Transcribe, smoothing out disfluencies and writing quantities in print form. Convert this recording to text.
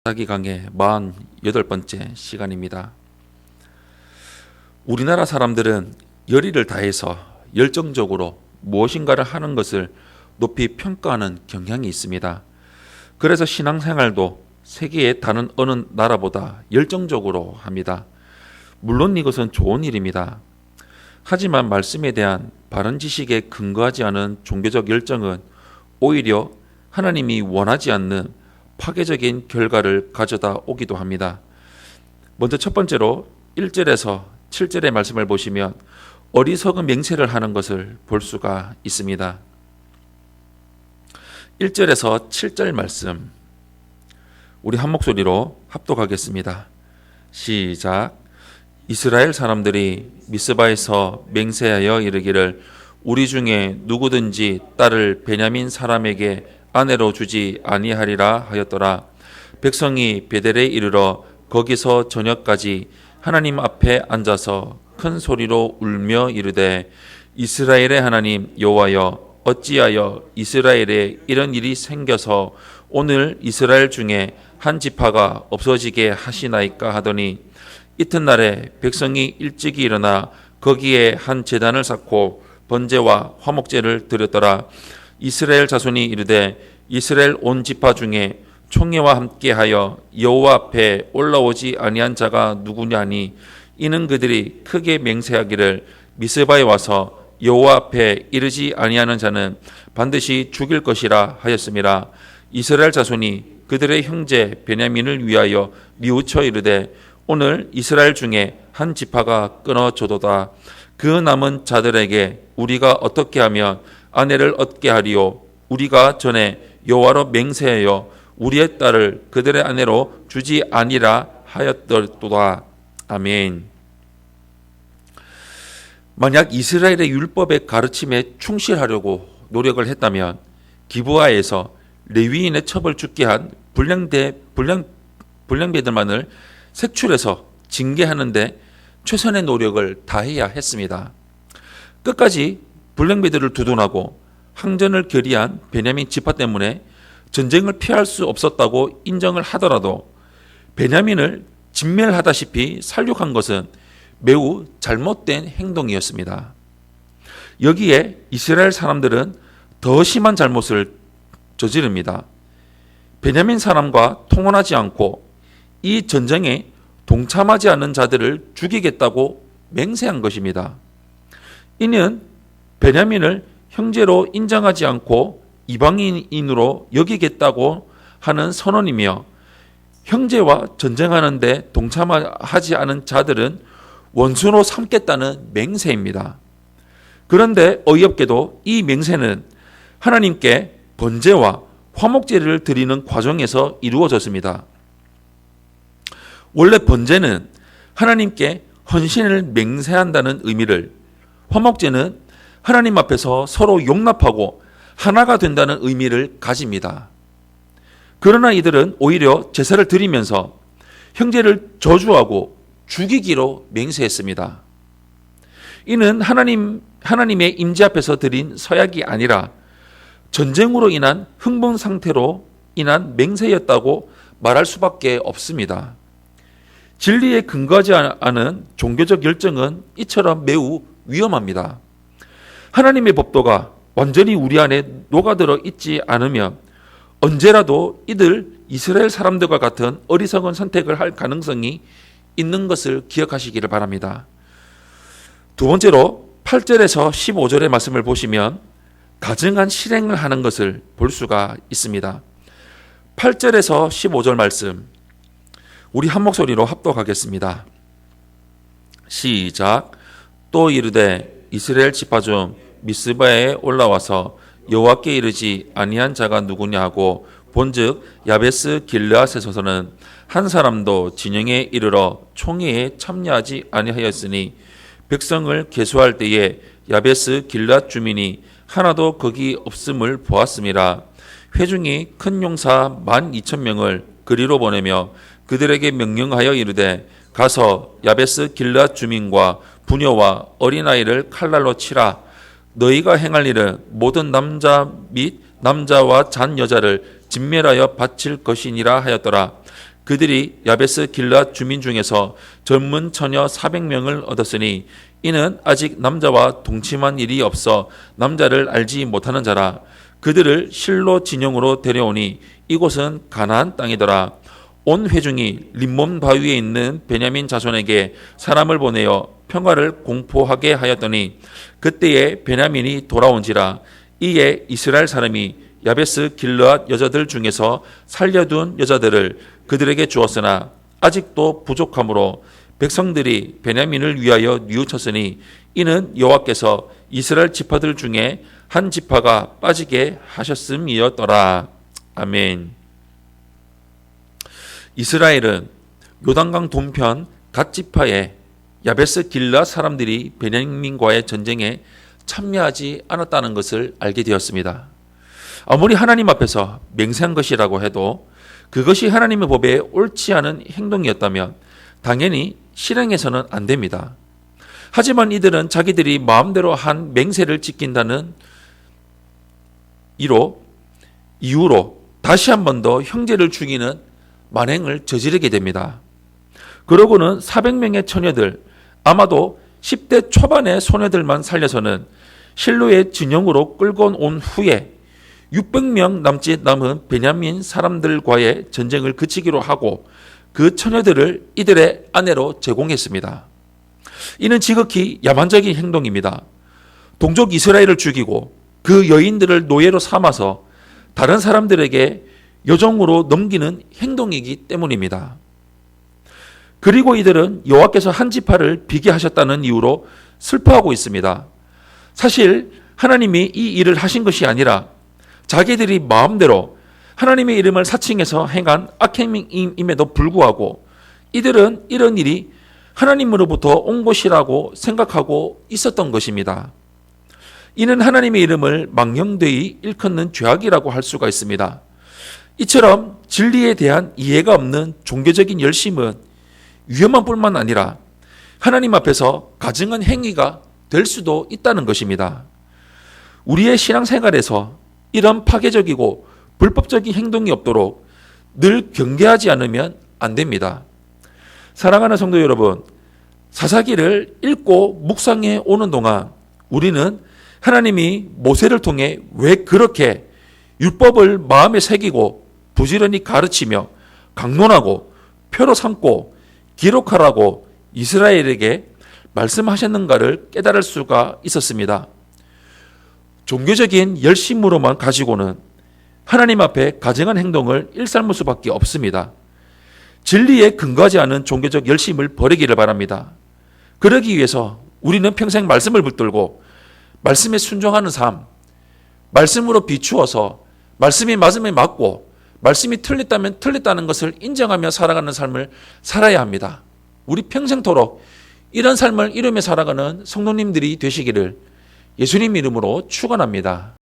사기 강의 48번째 시간입니다. 우리나라 사람들은 열의를 다해서 열정적으로 무엇인가를 하는 것을 높이 평가하는 경향이 있습니다. 그래서 신앙생활도 세계의 다른 어느 나라보다 열정적으로 합니다. 물론 이것은 좋은 일입니다. 하지만 말씀에 대한 바른 지식에 근거하지 않은 종교적 열정은 오히려 하나님이 원하지 않는 파괴적인 결과를 가져다 오기도 합니다. 먼저 첫 번째로 1절에서 7절의 말씀을 보시면 어리석은 맹세를 하는 것을 볼 수가 있습니다. 1절에서 7절 말씀 우리 한 목소리로 합독하겠습니다. 시작. 이스라엘 사람들이 미스바에서 맹세하여 이르기를 우리 중에 누구든지 딸을 베냐민 사람에게 아내로 주지 아니하리라 하였더라. 백성이 베델에 이르러 거기서 저녁까지 하나님 앞에 앉아서 큰 소리로 울며 이르되 이스라엘의 하나님 여호와여 어찌하여 이스라엘에 이런 일이 생겨서 오늘 이스라엘 중에 한 지파가 없어지게 하시나이까 하더니 이튿날에 백성이 일찍이 일어나 거기에 한 제단을 쌓고 번제와 화목제를 드렸더라. 이스라엘 자손이 이르되 이스라엘 온 지파 중에 총회와 함께하여 여호와 앞에 올라오지 아니한 자가 누구냐니 이는 그들이 크게 맹세하기를 미스바에 와서 여호와 앞에 이르지 아니하는 자는 반드시 죽일 것이라 하였음이라. 이스라엘 자손이 그들의 형제 베냐민을 위하여 뉘우쳐 이르되 오늘 이스라엘 중에 한 지파가 끊어져도다. 그 남은 자들에게 우리가 어떻게 하면 아내를 얻게 하리요. 우리가 전에 여호와로 맹세하여 우리의 딸을 그들의 아내로 주지 아니라 하였더라. 아멘. 만약 이스라엘의 율법의 가르침에 충실하려고 노력을 했다면 기브아에서 레위인의 첩을 죽게 한 불량배들만을 색출해서 징계하는데 최선의 노력을 다해야 했습니다. 끝까지 불량배들을 두둔하고 항전을 결의한 베냐민 지파 때문에 전쟁을 피할 수 없었다고 인정을 하더라도 베냐민을 진멸하다시피 살육한 것은 매우 잘못된 행동이었습니다. 여기에 이스라엘 사람들은 더 심한 잘못을 저지릅니다. 베냐민 사람과 통혼하지 않고 이 전쟁에 동참하지 않는 자들을 죽이겠다고 맹세한 것입니다. 이는 베냐민을 형제로 인정하지 않고 이방인으로 여기겠다고 하는 선언이며 형제와 전쟁하는 데 동참하지 않은 자들은 원수로 삼겠다는 맹세입니다. 그런데 어이없게도 이 맹세는 하나님께 번제와 화목제를 드리는 과정에서 이루어졌습니다. 원래 번제는 하나님께 헌신을 맹세한다는 의미를, 화목제는 하나님 앞에서 서로 용납하고 하나가 된다는 의미를 가집니다. 그러나 이들은 오히려 제사를 드리면서 형제를 저주하고 죽이기로 맹세했습니다. 이는 하나님의 임재 앞에서 드린 서약이 아니라 전쟁으로 인한 흥분 상태로 인한 맹세였다고 말할 수밖에 없습니다. 진리에 근거하지 않은 종교적 열정은 이처럼 매우 위험합니다. 하나님의 법도가 완전히 우리 안에 녹아들어 있지 않으면 언제라도 이들 이스라엘 사람들과 같은 어리석은 선택을 할 가능성이 있는 것을 기억하시기를 바랍니다. 두 번째로 8절에서 15절의 말씀을 보시면 가증한 실행을 하는 것을 볼 수가 있습니다. 8절에서 15절 말씀 우리 한 목소리로 합독하겠습니다. 시작. 또 이르되 이스라엘 지파 중 미스바에 올라와서 여호와께 이르지 아니한 자가 누구냐 하고 본즉 야베스 길르앗에서는 한 사람도 진영에 이르러 총회에 참여하지 아니하였으니 백성을 계수할 때에 야베스 길르앗 주민이 하나도 거기 없음을 보았음이라. 회중이 큰 용사 12,000명을 그리로 보내며 그들에게 명령하여 이르되 가서 야베스 길르앗 주민과 부녀와 어린아이를 칼날로 치라. 너희가 행할 일은 모든 남자 및 남자와 잔 여자를 진멸하여 바칠 것이니라 하였더라. 그들이 야베스 길앗 주민 중에서 젊은 처녀 400명을 얻었으니 이는 아직 남자와 동침한 일이 없어 남자를 알지 못하는 자라. 그들을 실로 진영으로 데려오니 이곳은 가나안 땅이더라. 온 회중이 림몬 바위에 있는 베냐민 자손에게 사람을 보내어 평화를 공포하게 하였더니 그때에 베냐민이 돌아온지라. 이에 이스라엘 사람이 야베스 길르앗 여자들 중에서 살려둔 여자들을 그들에게 주었으나 아직도 부족하므로 백성들이 베냐민을 위하여 뉘우쳤으니 이는 여호와께서 이스라엘 지파들 중에 한 지파가 빠지게 하셨음이었더라. 아멘. 이스라엘은 요단강 동편 갓 지파의 야베스 길르앗 사람들이 베냐민과의 전쟁에 참여하지 않았다는 것을 알게 되었습니다. 아무리 하나님 앞에서 맹세한 것이라고 해도 그것이 하나님의 법에 옳지 않은 행동이었다면 당연히 실행해서는 안 됩니다. 하지만 이들은 자기들이 마음대로 한 맹세를 지킨다는 이유로 다시 한 번 더 형제를 죽이는 만행을 저지르게 됩니다. 그러고는 400명의 처녀들, 아마도 10대 초반의 소녀들만 살려서는 실로의 진영으로 끌고 온 후에 600명 남짓 남은 베냐민 사람들과의 전쟁을 그치기로 하고 그 처녀들을 이들의 아내로 제공했습니다. 이는 지극히 야만적인 행동입니다. 동족 이스라엘을 죽이고 그 여인들을 노예로 삼아서 다른 사람들에게 여종으로 넘기는 행동이기 때문입니다. 그리고 이들은 여호와께서 한 지파를 비게 하셨다는 이유로 슬퍼하고 있습니다. 사실 하나님이 이 일을 하신 것이 아니라 자기들이 마음대로 하나님의 이름을 사칭해서 행한 악행임에도 불구하고 이들은 이런 일이 하나님으로부터 온 것이라고 생각하고 있었던 것입니다. 이는 하나님의 이름을 망령되이 일컫는 죄악이라고 할 수가 있습니다. 이처럼 진리에 대한 이해가 없는 종교적인 열심은 위험한 뿐만 아니라 하나님 앞에서 가증한 행위가 될 수도 있다는 것입니다. 우리의 신앙생활에서 이런 파괴적이고 불법적인 행동이 없도록 늘 경계하지 않으면 안 됩니다. 사랑하는 성도 여러분, 사사기를 읽고 묵상해 오는 동안 우리는 하나님이 모세를 통해 왜 그렇게 율법을 마음에 새기고 부지런히 가르치며 강론하고 표로 삼고 기록하라고 이스라엘에게 말씀하셨는가를 깨달을 수가 있었습니다. 종교적인 열심으로만 가지고는 하나님 앞에 가증한 행동을 일삼을 수밖에 없습니다. 진리에 근거하지 않은 종교적 열심을 버리기를 바랍니다. 그러기 위해서 우리는 평생 말씀을 붙들고 말씀에 순종하는 삶, 말씀으로 비추어서 말씀이 맞으면 맞고 말씀이 틀렸다면 틀렸다는 것을 인정하며 살아가는 삶을 살아야 합니다. 우리 평생토록 이런 삶을 이루며 살아가는 성도님들이 되시기를 예수님 이름으로 축원합니다.